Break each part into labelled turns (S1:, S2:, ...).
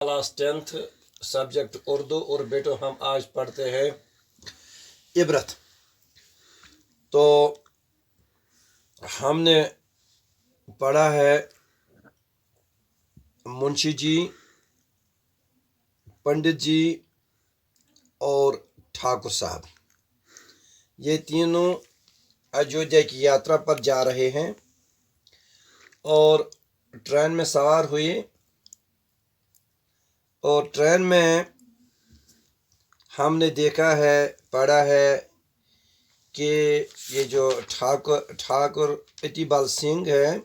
S1: Class 10th subject Urdu और बेटो हम आज पढ़ते हैं इबरत। तो हमने पढ़ा है मुंशी जी, पंडित जी और ठाकुर साहब। ये तीनों अयोध्या की यात्रा पर जा रहे हैं और ट्रेन में सवार हुए और ट्रेन में हमने देखा है, पढ़ा है कि ये जो ठाकुर इतिबाल सिंह है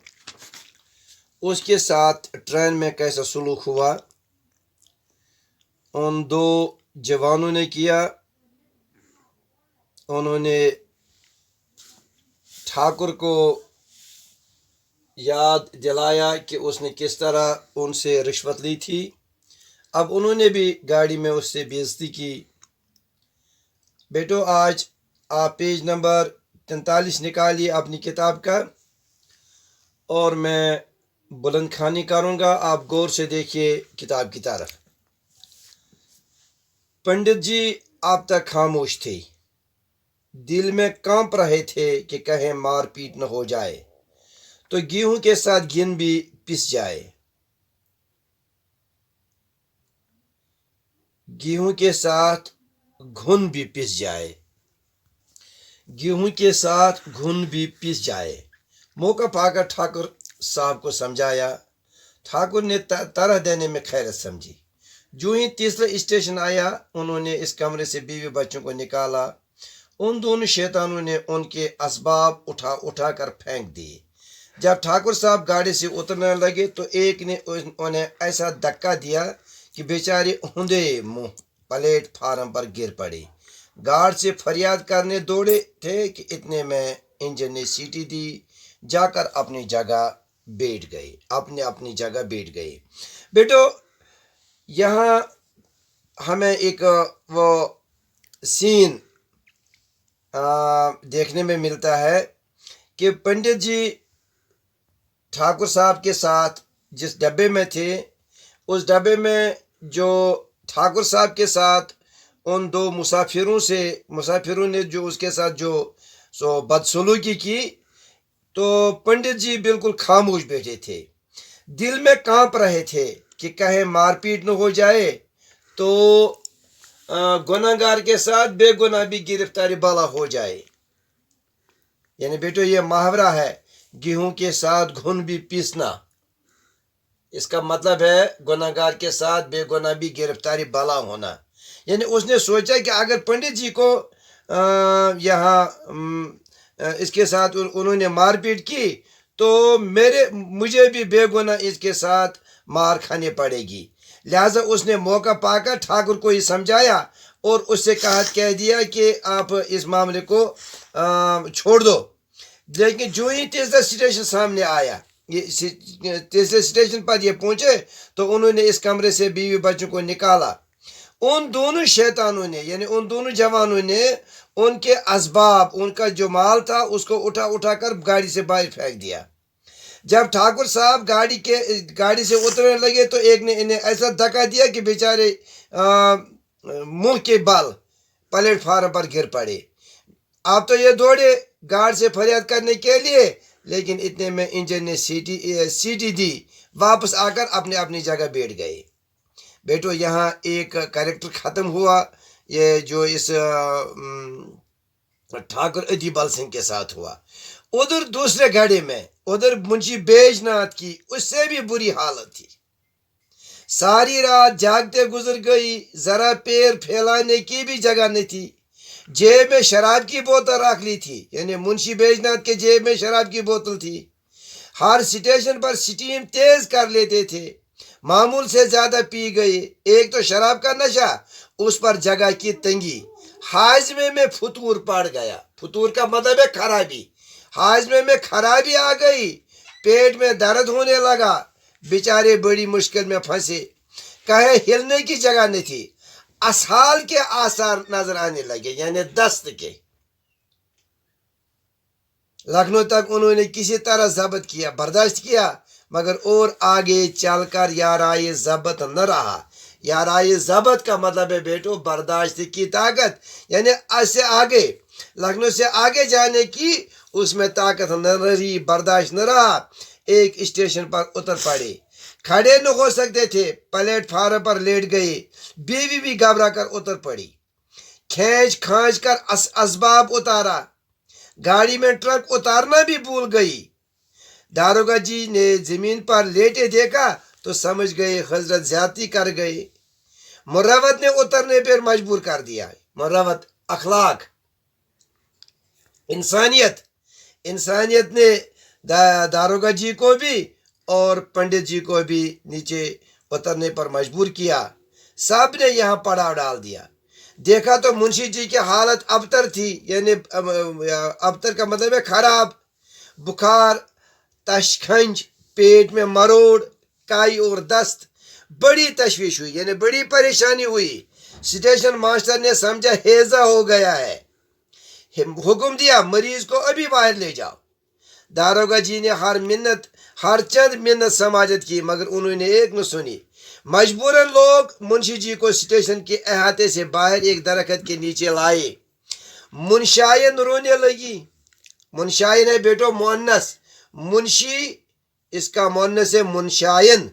S1: उसके साथ ट्रेन में कैसा सलूक हुआ उन दो जवानों ने किया। उन्होंने ठाकुर को याद दिलाया कि उसने किस तरह उनसे रिश्वत ली थी। अब उन्होंने भी गाड़ी में उससे बेइज्जती की। बेटो आज आप पेज नंबर 43 निकालिए अपनी किताब का और मैं बुलंद खानी करूँगा, आप गौर से देखिए किताब की तरफ। पंडित जी अब तक खामोश थे, दिल में कांप रहे थे कि कहीं मार पीट न हो जाए तो गेहूं के साथ गिन भी पिस जाए। गेहूं के साथ घुन भी पिस जाए। गेहूं के साथ घुन भी पिस जाए। मौका पाकर ठाकुर साहब को समझाया। ठाकुर ने तरह देने में खैरत समझी। जो ही तीसरा स्टेशन आया उन्होंने इस कमरे से बीवी बच्चों को निकाला। उन दोनों शैतानों ने उनके असबाब उठा कर फेंक दिए। जब ठाकुर साहब गाड़ी से उतरने लगे तो एक ने उन्हें ऐसा धक्का दिया कि बेचारे हुंदे मुंह प्लेटफार्म पर गिर पड़े। गार्ड से फरियाद करने दौड़े थे कि इतने में इंजन ने सीटी दी। जाकर अपनी जगह बैठ गए। बेटो यहाँ हमें एक वो सीन देखने में मिलता है कि पंडित जी ठाकुर साहब के साथ जिस डब्बे में थे उस डब्बे में जो ठाकुर साहब के साथ उन दो मुसाफिरों ने जो उसके साथ जो बदसलूकी की, तो पंडित जी बिल्कुल खामोश बैठे थे, दिल में कांप रहे थे कि कहीं मारपीट न हो जाए तो गुनहगार के साथ बेगुनाह भी गिरफ्तारी बला हो जाए। यानी बेटो ये मुहावरा है, गेहूं के साथ घुन भी पीसना। इसका मतलब है गुनहगार के साथ बेगुनाह भी गिरफ्तारी बला होना। यानी उसने सोचा कि अगर पंडित जी को यहाँ इसके साथ उन्होंने मारपीट की तो मुझे भी बेगुनाह इसके साथ मार खानी पड़ेगी। लिहाजा उसने मौका पाकर ठाकुर को ही समझाया और उससे कह दिया कि आप इस मामले को छोड़ दो। लेकिन जो ही तीसरा स्टेशन सामने आया, ये तीसरे स्टेशन पर ये पहुंचे तो उन्होंने इस कमरे से बीवी बच्चों को निकाला। उन दोनों शैतानों ने यानी उन दोनों जवानों ने उनके असबाब, उनका जो माल था उसको उठा कर गाड़ी से बाहर फेंक दिया। जब ठाकुर साहब गाड़ी से उतरने लगे तो एक ने इन्हें ऐसा धक्का दिया कि बेचारे मुंह के बल प्लेटफार्म पर गिर पड़े। अब तो ये दौड़े गार्ड से फरियाद करने के लिए, लेकिन इतने में इंजन ने सीटी दी। वापस आकर अपनी जगह बैठ गए। बेटो यहाँ एक कैरेक्टर खत्म हुआ, ये जो इस ठाकुर इतिबाल सिंह के साथ हुआ। उधर दूसरे गाड़ी में उधर मुंशी बैजनाथ की उससे भी बुरी हालत थी। सारी रात जागते गुजर गई, जरा पैर फैलाने की भी जगह नहीं थी। जेब में शराब की बोतल रख ली थी, यानी मुंशी बैजनाथ के जेब में शराब की बोतल थी। हर स्टेशन पर स्टीम तेज कर लेते थे, मामूल से ज्यादा पी गए। एक तो शराब का नशा, उस पर जगह की तंगी। हाजमे में फतूर पड़ गया। फतूर का मतलब है खराबी। हाजमे में खराबी आ गई, पेट में दर्द होने लगा। बेचारे बड़ी मुश्किल में फंसे, कहे हिलने की जगह नहीं थी। असहाल के आसार नजर आने लगे, यानी दस्त के। लखनऊ तक उन्होंने किसी तरह जब्त किया, बर्दाश्त किया, मगर और आगे चलकर याराए ज़ब्त न रहा। याराए ज़ब्त का मतलब है बेटो बर्दाश्त की ताकत, यानी ऐसे आगे लखनऊ से आगे जाने की उसमें ताकत न रही, बर्दाश्त न रहा। एक स्टेशन पर उतर पड़े, खड़े न हो सकते थे, प्लेटफार्म पर लेट गए। बीवी भी घबरा कर उतर पड़ी, खींच खांच कर असबाब उतारा, गाड़ी में ट्रक उतारना भी भूल गई। दारोगा जी ने जमीन पर लेटे देखा तो समझ गए हजरत ज्यादती कर गए। मुर्रवत ने उतरने पर मजबूर कर दिया। मुर्रवत अखलाक, इंसानियत। इंसानियत ने दारोगा जी को भी और पंडित जी को भी नीचे उतरने पर मजबूर किया। सब ने यहाँ पड़ाव डाल दिया। देखा तो मुंशी जी की हालत अबतर थी, यानी अबतर का मतलब है खराब। बुखार, तशखंज, पेट में मरोड़, काई और दस्त। बड़ी तशवीश हुई, यानी बड़ी परेशानी हुई। स्टेशन मास्टर ने समझा हेजा हो गया है, हुक्म दिया मरीज को अभी बाहर ले जाओ। दारोगा जी ने हर चंद मिन्नत समाजत की, मगर उन्होंने एक न सुनी। मजबूरन लोग मुंशी जी को स्टेशन के अहाते से बाहर एक दरख्त के नीचे लाए। मुंशायन रोने लगी। मुंशायन है बेटो मुअन्नस, मुंशी इसका मुअन्नस है मुंशायन।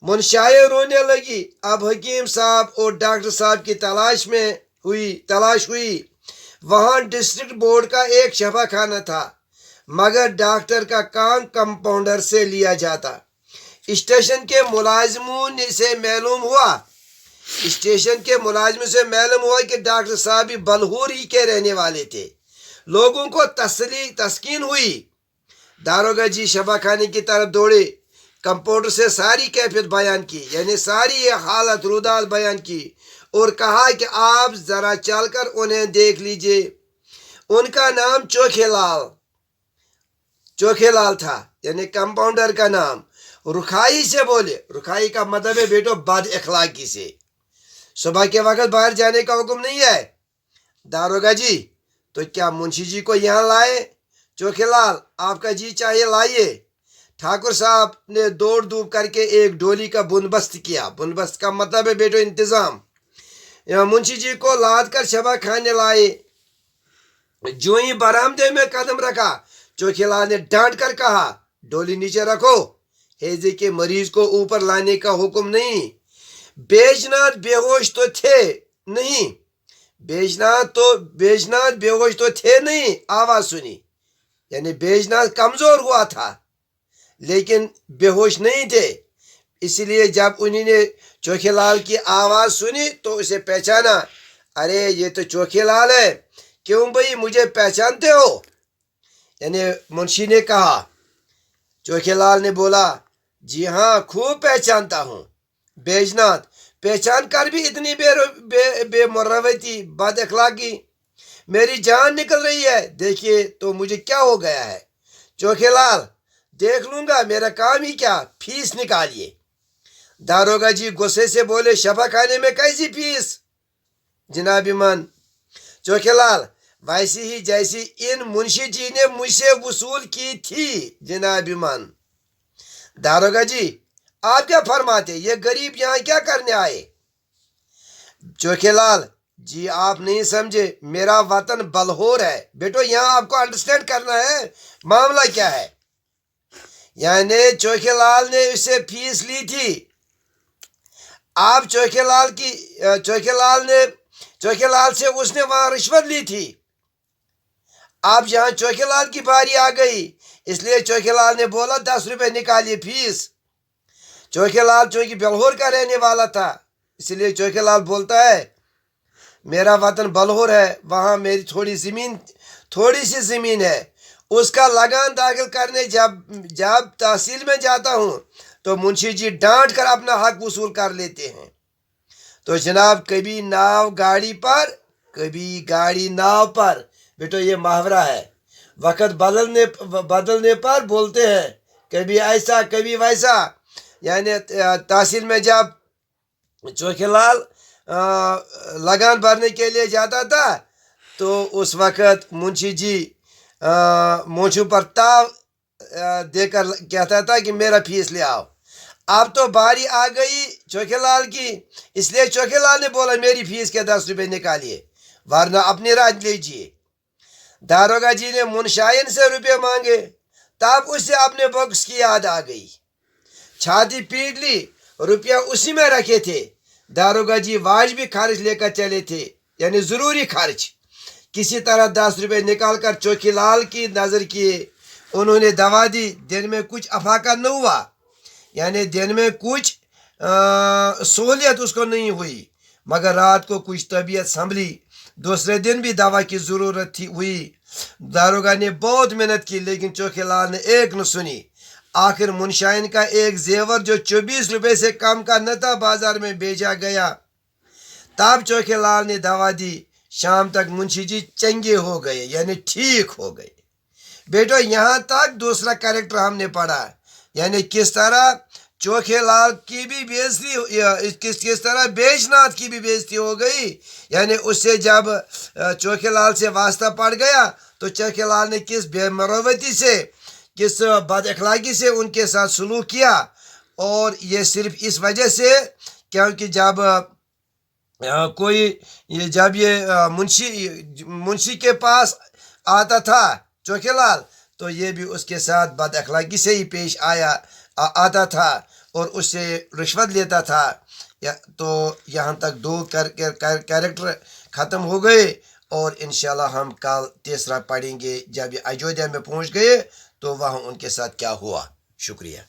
S1: मुंशायन रोने लगी। अब हकीम साहब और डॉक्टर साहब की तलाश हुई। वहां डिस्ट्रिक्ट बोर्ड का एक शफाखाना था, मगर डॉक्टर का काम कंपाउंडर से लिया जाता। स्टेशन के मुलाजिमों से मालूम हुआ कि डॉक्टर साहब भी बलहूर ही के रहने वाले थे। लोगों को तस्कीन हुई। दारोगा जी शफाखाने की तरफ दौड़े, कंपाउंडर से सारी कैफियत बयान की, यानी सारी ये हालत रुदात बयान की, और कहा कि आप जरा चलकर उन्हें देख लीजिए। उनका नाम चोखेलाल था, यानी कंपाउंडर का नाम। रुखाई से बोले, रुखाई का मतलब है बेटो बद अखलाकी से। सुबह के वक्त बाहर जाने का हुक्म नहीं है। दारोगा जी, तो क्या मुंशी जी को यहाँ लाए? चोखेलाल, आपका जी चाहिए लाइए। ठाकुर साहब ने दौड़ धूप करके एक डोली का बंदोबस्त किया। बंदोबस्त का मतलब है बेटो इंतजाम। मुंशी जी को लाद कर शबा खाने लाए। जो ही बरामदे में कदम रखा, चोखेलाल ने डांट कर कहा, डोली नीचे रखो, हेजे के मरीज को ऊपर लाने का हुक्म नहीं। बेजनाथ बेहोश तो थे नहीं, बेजनाथ बेहोश तो थे नहीं। आवाज सुनी, यानी बेजनाथ कमजोर हुआ था लेकिन बेहोश नहीं थे। इसलिए जब उन्होंने चोखेलाल की आवाज सुनी तो उसे पहचाना। अरे ये तो चोखेलाल है, क्यों भाई मुझे पहचानते हो? यानी मुंशी ने कहा। चोखेलाल ने बोला, जी हाँ खूब पहचानता हूँ। बेजनाथ, पहचान कर भी इतनी बेमुरवती बद अखलाकी, मेरी जान निकल रही है। देखिए तो मुझे क्या हो गया है। चोखेलाल, देख लूंगा, मेरा काम ही क्या, फीस निकालिए। दारोगा जी गुस्से से बोले, शफा खाने में कैसी फीस जनाब ईमान? चोखेलाल, वैसी ही जैसी इन मुंशी जी ने मुझसे वसूल की थी जनाब ईमान। दारोगा जी, आप क्या फरमाते, ये गरीब यहाँ क्या करने आए? चोखेलाल जी, आप नहीं समझे, मेरा वतन बलहौर है। बेटो यहाँ आपको अंडरस्टैंड करना है मामला क्या है। यानी चोखेलाल ने उससे फीस ली थी। आप चोखेलाल से उसने वहां रिश्वत ली थी। अब यहाँ चोखेलाल की बारी आ गई, इसलिए चोखेलाल ने बोला 10 रुपए निकालिए फीस। चोखेलाल चूंकि बलहौर का रहने वाला था, इसलिए चोखेलाल बोलता है, मेरा वतन बलहौर है, वहां मेरी थोड़ी सी जमीन है, उसका लगान दाखिल करने जब तहसील में जाता हूं तो मुंशी जी डांट कर अपना हक वसूल कर लेते हैं। तो जनाब, कभी नाव गाड़ी पर, कभी गाड़ी नाव पर। बेटो ये मुहावरा है, वक्त बदलने पर बोलते हैं, कभी ऐसा कभी वैसा। यानी तहसील में जब चोखेलाल लगान भरने के लिए जाता था तो उस वक्त मुंशी जी मूंछों पर ताव دے کر کہتا تھا کہ میرا فیس لے آؤ. اب تو باری آ گئی چوکھے لال کی، اس لیے چوکھے لال نے بولا میری فیس کے 10 روپے نکالیے ورنہ اپنی رات لیجیے. داروگا جی نے منشائن سے روپے مانگے، تب اسے اپنے بکس کی یاد آ گئی، چھاتی پیٹ لی، روپیہ اسی میں رکھے تھے. داروگا جی واج بھی خرچ لے کر چلے تھے، یعنی ضروری خرچ. کسی طرح 10 روپے نکال کر چوکھی لال کی نظر کیے، انہوں نے دوا دی. دن میں کچھ افاقہ نہ ہوا، یعنی دن میں کچھ سہولیت اس کو نہیں ہوئی، مگر رات کو کچھ طبیعت سنبھلی. دوسرے دن بھی دوا کی ضرورت ہوئی. داروگا نے بہت محنت کی لیکن چوکھے لال نے ایک نہ سنی. آخر منشائن کا ایک زیور جو 24 روپے سے کم کا نہ تھا بازار میں بیچا گیا. تب چوکھے لال نے دوا دی. شام تک منشی جی چنگے ہو گئے، یعنی ٹھیک ہو گئے. بیٹو یہاں تک دوسرا کریکٹر ہم نے پڑھا، یعنی کس طرح چوکھے لال کی بھی بےزتی، کس طرح بیج ناتھ کی بھی بےزتی ہو گئی. یعنی اس سے جب چوکھے لال سے واسطہ پڑ گیا تو چوکھے لال نے کس بے مروتی سے، کس بد اخلاقی سے ان کے ساتھ سلوک کیا. اور یہ صرف اس وجہ سے کیونکہ جب جب یہ منشی کے پاس آتا تھا چوکھے لال تو یہ بھی اس کے ساتھ بد اخلاقی سے ہی پیش آتا تھا اور اس سے رشوت لیتا تھا. تو یہاں تک 2 کریکٹر ختم ہو گئے، اور انشاءاللہ ہم کل تیسرا پڑھیں گے جب یہ ایودھیا میں پہنچ گئے تو وہاں ان کے ساتھ کیا ہوا. شکریہ.